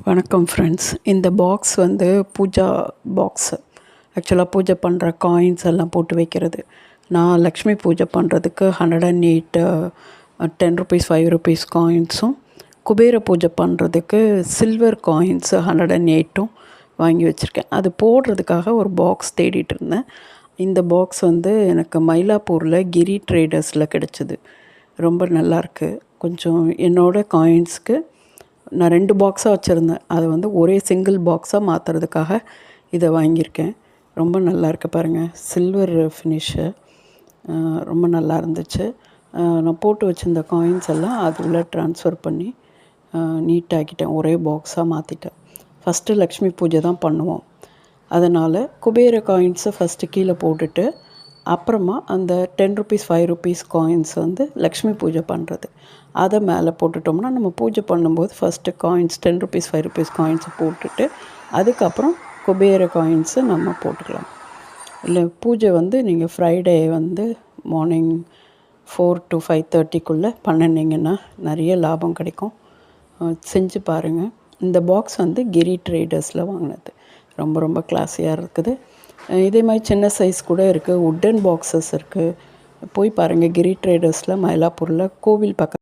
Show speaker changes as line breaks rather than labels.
வணக்கம் ஃப்ரெண்ட்ஸ். இந்த பாக்ஸ் வந்து பூஜா பாக்ஸு. ஆக்சுவலாக பூஜை பண்ணுற காயின்ஸ் எல்லாம் போட்டு வைக்கிறது. நான் லக்ஷ்மி பூஜை பண்ணுறதுக்கு 108 ₹10 ₹5 காயின்ஸும், குபேர பூஜை பண்ணுறதுக்கு சில்வர் காயின்ஸ் 108 வாங்கி வச்சுருக்கேன். அது போடுறதுக்காக ஒரு பாக்ஸ் தேடிட்டு இருந்தேன். இந்த பாக்ஸ் வந்து எனக்கு மயிலாப்பூரில் கிரி ட்ரேடர்ஸில் கிடச்சிது. ரொம்ப நல்லாயிருக்கு. கொஞ்சம் என்னோடய காயின்ஸ்க்கு நான் 2 பாக்ஸாக வச்சுருந்தேன். அதை வந்து ஒரே சிங்கிள் பாக்ஸாக மாற்றுறதுக்காக இதை வாங்கியிருக்கேன். ரொம்ப நல்லாயிருக்கு பாருங்கள். சில்வர் ஃபினிஷு ரொம்ப நல்லா இருந்துச்சு. நான் போட்டு வச்சுருந்த காயின்ஸ் எல்லாம் அதுக்குள்ளே ட்ரான்ஸ்ஃபர் பண்ணி நீட்டாக்கிட்டேன். ஒரே பாக்ஸாக மாற்றிட்டேன். ஃபஸ்ட்டு லக்ஷ்மி பூஜை தான் பண்ணுவோம். அதனால் குபேர காயின்ஸை ஃபஸ்ட்டு கீழே போட்டுட்டு, அப்புறமா அந்த ₹10 ₹5 காயின்ஸ் வந்து லக்ஷ்மி பூஜை பண்ணுறது அதை மேலே போட்டுட்டோம்னா, நம்ம பூஜை பண்ணும்போது ஃபஸ்ட்டு காயின்ஸ் ₹10 ₹5 காயின்ஸை போட்டுட்டு, அதுக்கப்புறம் குபேர காயின்ஸை நம்ம போட்டுக்கலாம். இல்லை பூஜை வந்து நீங்கள் ஃப்ரைடே வந்து மார்னிங் 4 to 5:30 பண்ணினீங்கன்னா நிறைய லாபம் கிடைக்கும். செஞ்சு பாருங்கள். இந்த பாக்ஸ் வந்து கிரி ட்ரேடர்ஸில் வாங்கினது. ரொம்ப ரொம்ப கிளாஸியாக இருக்குது. இதே மாதிரி சின்ன சைஸ் கூட இருக்குது. உட்டன் பாக்ஸஸ் இருக்குது. போய் பாருங்கள். கிரி ட்ரேடர்ஸில் மயிலாப்பூரில் கோவில் பக்கம்